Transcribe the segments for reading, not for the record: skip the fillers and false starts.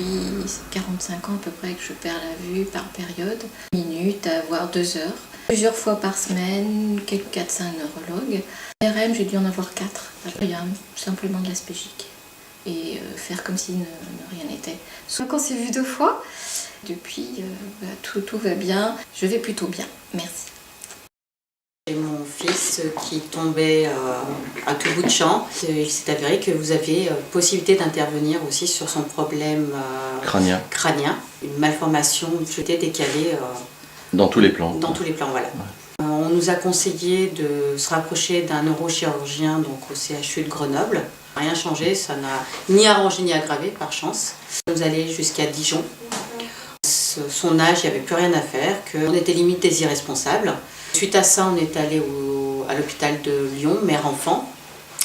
depuis 45 ans à peu près que je perds la vue par période, minutes, voire 2 heures. Plusieurs fois par semaine, quelques 4-5 neurologues. RM, j'ai dû en avoir 4. Rien, simplement de l'aspégique. Et faire comme si rien n'était. Quand c'est vu 2 fois, depuis, tout va bien. Je vais plutôt bien. Merci. J'ai mon fils qui tombait à tout bout de champ. Il s'est avéré que vous avez possibilité d'intervenir aussi sur son problème crânien. Une malformation jetée, décalée. Dans tous les plans. Dans tous les plans, voilà. Ouais. On nous a conseillé de se rapprocher d'un neurochirurgien donc au CHU de Grenoble. Rien changé, ça n'a ni arrangé ni aggravé par chance. Nous allons jusqu'à Dijon. Son âge, il n'y avait plus rien à faire, qu'on était limite des irresponsables. Suite à ça, on est allé à l'hôpital de Lyon, mère-enfant,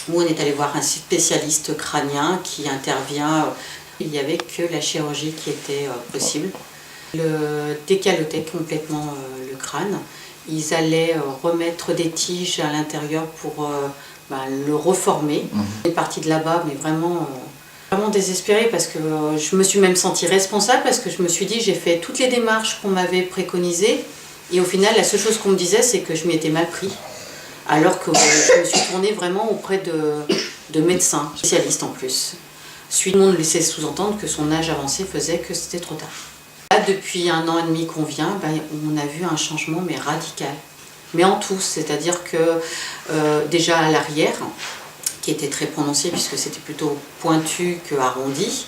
où on est allé voir un spécialiste crânien qui intervient. Il n'y avait que la chirurgie qui était possible. Le décalotait complètement le crâne. Ils allaient remettre des tiges à l'intérieur pour le reformer. On est parti de là-bas, mais vraiment désespérée parce que je me suis même sentie responsable parce que je me suis dit j'ai fait toutes les démarches qu'on m'avait préconisées et au final la seule chose qu'on me disait c'est que je m'y étais mal pris. Alors que je me suis tournée vraiment auprès de médecins, spécialistes en plus. Tout le monde laissait sous-entendre que son âge avancé faisait que c'était trop tard. Là, depuis 1 an et demi qu'on vient, on a vu un changement mais radical. Mais en tous, c'est-à-dire que déjà à l'arrière, qui était très prononcé puisque c'était plutôt pointu que arrondi,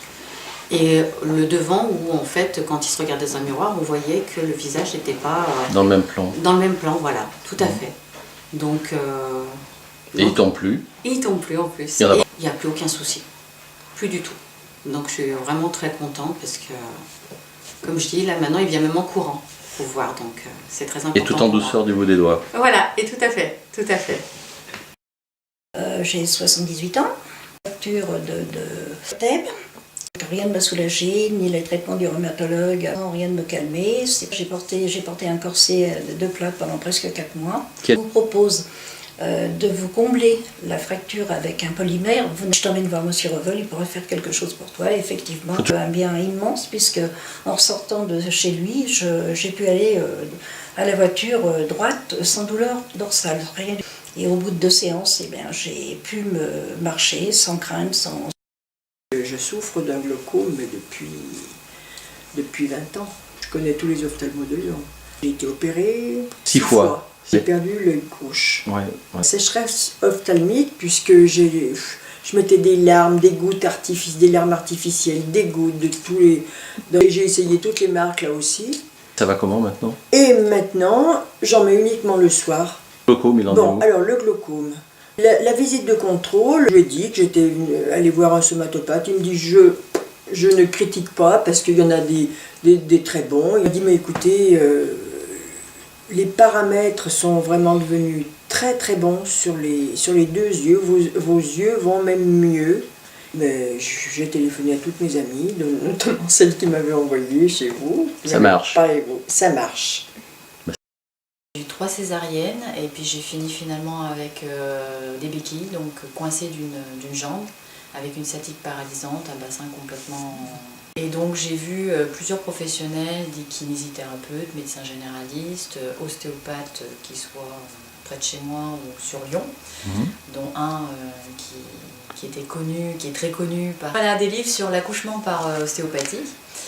et le devant où en fait quand il se regardait dans un miroir, on voyait que le visage n'était pas dans le même plan. Dans le même plan, voilà, tout à fait. Donc, et il tombe plus. Et il tombe plus en plus. Il n'y a plus aucun souci, plus du tout. Donc je suis vraiment très contente parce que, comme je dis, là maintenant il vient même en courant pour voir, donc c'est très important. Et tout en douceur du bout des doigts. Voilà, et tout à fait, tout à fait. J'ai 78 ans, fracture de TEB. Rien ne m'a soulagée, ni les traitements du rhumatologue, rien ne me calmait. J'ai porté un corset de plat pendant presque 4 mois. Je vous propose de vous combler la fracture avec un polymère. Je t'emmène voir Monsieur Revel, il pourrait faire quelque chose pour toi. Et effectivement, un bien immense, puisque en sortant de chez lui, j'ai pu aller à la voiture droite sans douleur dorsale. Rien du tout. Et au bout de 2 séances, j'ai pu marcher sans crainte, sans... Je souffre d'un glaucome depuis 20 ans. Je connais tous les ophtalmos de Lyon. J'ai été opérée 6 fois. J'ai perdu l'œil gauche. Ouais. Sécheresse ophtalmique, puisque je mettais des larmes, des larmes artificielles, des gouttes, de tous les... J'ai essayé toutes les marques là aussi. Ça va comment maintenant? Et maintenant, j'en mets uniquement le soir. Glaucome, il en est où? Alors le glaucome. La visite de contrôle, je lui ai dit que j'étais allée voir un somatopathe. Il me dit je ne critique pas parce qu'il y en a des très bons. Il m'a dit mais écoutez, les paramètres sont vraiment devenus très très bons sur les 2 yeux. Vos yeux vont même mieux. Mais j'ai téléphoné à toutes mes amies, notamment celles qui m'avaient envoyé chez vous. Ça marche. Ça marche. J'ai eu 3 césariennes et puis j'ai fini finalement avec des béquilles, donc coincées d'une jambe, avec une sciatique paralysante, un bassin complètement... Et donc j'ai vu plusieurs professionnels, des kinésithérapeutes, médecins généralistes, ostéopathes qui soient près de chez moi ou sur Lyon, dont un qui était connu, qui est très connu par... Voilà, des livres sur l'accouchement par ostéopathie.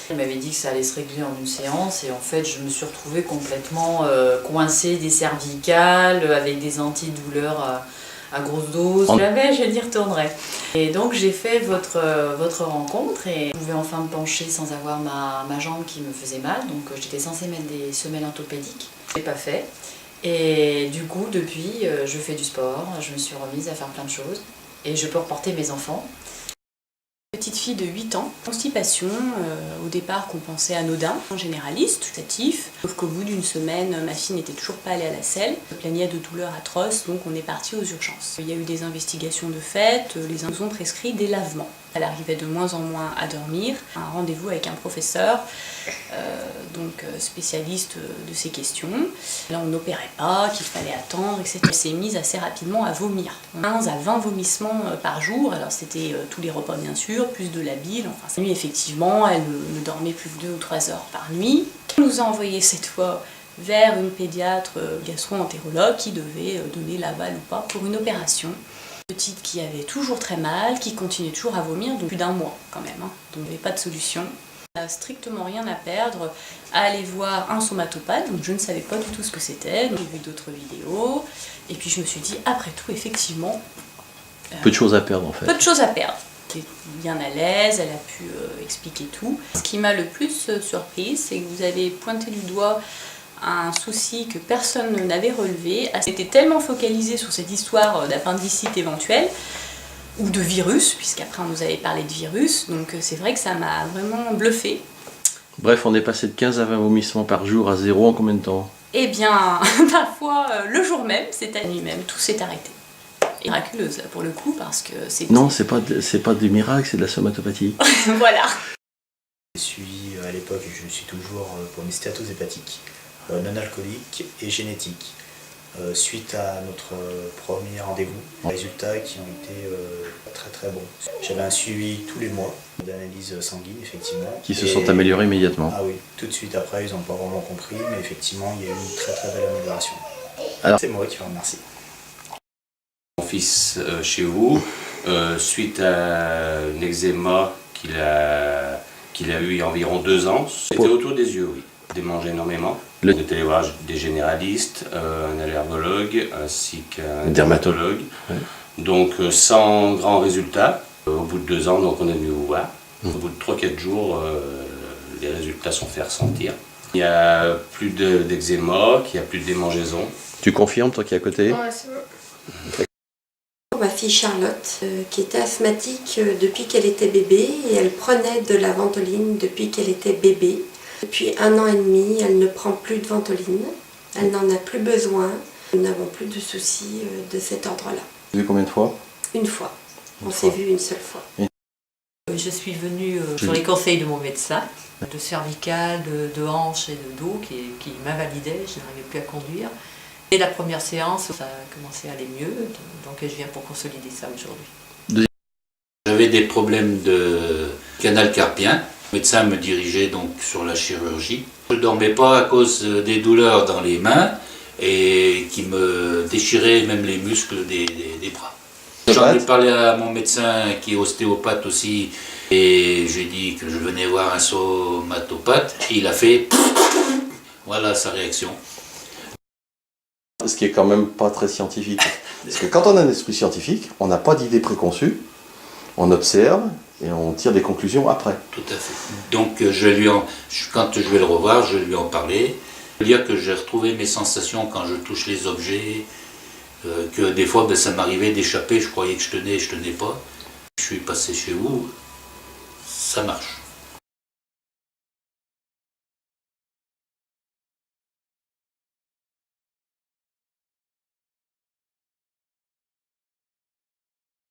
Il m'avait dit que ça allait se régler en une séance et en fait je me suis retrouvée complètement coincée des cervicales avec des antidouleurs à grosse dose. Jamais je n'y retournerai. Et donc j'ai fait votre rencontre et je pouvais enfin me pencher sans avoir ma jambe qui me faisait mal. Donc j'étais censée mettre des semelles orthopédiques. Je l'ai pas fait. Et du coup depuis je fais du sport, je me suis remise à faire plein de choses et je peux reporter mes enfants. Petite fille de 8 ans, constipation, au départ qu'on pensait anodin, généraliste, statif, sauf qu'au bout d'1 semaine, ma fille n'était toujours pas allée à la selle, elle plaignait de douleurs atroces, donc on est parti aux urgences. Il y a eu des investigations de fait, les uns ont prescrit des lavements. Elle arrivait de moins en moins à dormir. Un rendez-vous avec un professeur, spécialiste de ces questions. Là, on n'opérait pas, qu'il fallait attendre, etc. Elle s'est mise assez rapidement à vomir. 15 à 20 vomissements par jour. Alors, c'était tous les repas, bien sûr, plus de la bile. Enfin, cette nuit, effectivement, elle ne dormait plus que 2 ou 3 heures par nuit. On nous a envoyé cette fois vers une pédiatre gastro-entérologue qui devait donner l'aval ou pas pour une opération. Petite qui avait toujours très mal, qui continuait toujours à vomir, donc plus d'1 mois quand même, hein. Donc il n'y avait pas de solution. On n'a strictement rien à perdre à aller voir un somatopathe, donc je ne savais pas du tout ce que c'était, donc j'ai vu d'autres vidéos, et puis je me suis dit, après tout, effectivement... Peu de choses à perdre en fait. Peu de choses à perdre. Elle était bien à l'aise, elle a pu expliquer tout. Ce qui m'a le plus surprise, c'est que vous avez pointé du doigt un souci que personne n'avait relevé. Elle était tellement focalisée sur cette histoire d'appendicite éventuelle, ou de virus, puisqu'après on nous avait parlé de virus, donc c'est vrai que ça m'a vraiment bluffée. Bref, on est passé de 15 à 20 vomissements par jour à 0 en combien de temps? Eh bien, parfois le jour même, c'est à la nuit même, tout s'est arrêté. Et miraculeuse là pour le coup, parce que c'est... Non, c'est pas du miracle, c'est de la somatopathie. Voilà. Je suis à l'époque, je suis toujours pour une stéatose hépatique, non alcoolique et génétique. Suite à notre premier rendez-vous, résultats qui ont été très très bons. J'avais un suivi tous les mois d'analyse sanguine, effectivement. Qui se sont améliorés immédiatement. Ah oui, tout de suite après, ils n'ont pas vraiment compris, mais effectivement, il y a eu une très très belle amélioration. Alors, c'est moi qui vous remercie. Mon fils chez vous, suite à un eczéma qu'il a eu il y a environ 2 ans, c'était autour des yeux, oui. Il démangeait énormément. On est allé voir des généralistes, un allergologue ainsi qu'un dermatologue. Ouais. Donc sans grand résultat. Au bout de 2 ans, donc on est venu vous voir. Au bout de 3-4 jours, les résultats sont fait ressentir. Il n'y a plus d'eczéma, il n'y a plus de démangeaison. tu confirmes, toi qui es à côté? Ouais, c'est bon. Ma fille Charlotte, qui était asthmatique depuis qu'elle était bébé, et elle prenait de la ventoline depuis qu'elle était bébé. Depuis 1 an et demi, elle ne prend plus de ventoline, elle n'en a plus besoin, nous n'avons plus de soucis de cet ordre-là. Tu as vu combien de fois? Une fois, on s'est vu une seule fois. Je suis venue sur les conseils de mon médecin, de cervicale, de hanche et de dos, qui m'invalidait, je n'arrivais plus à conduire. Et la première séance, ça a commencé à aller mieux, donc je viens pour consolider ça aujourd'hui. J'avais des problèmes de canal carpien. Le médecin me dirigeait donc sur la chirurgie. Je ne dormais pas à cause des douleurs dans les mains et qui me déchiraient même les muscles des bras. J'en ai parlé à mon médecin qui est ostéopathe aussi et je lui ai dit que je venais voir un somatopathe et il a fait voilà sa réaction. Ce qui est quand même pas très scientifique. Parce que quand on a un esprit scientifique, on n'a pas d'idée préconçue, on observe et on tire des conclusions après. Tout à fait. Donc quand je vais le revoir, je vais lui en parler. Je veux dire que j'ai retrouvé mes sensations quand je touche les objets, que des fois ça m'arrivait d'échapper, je croyais que je tenais pas. Je suis passé chez vous, ça marche.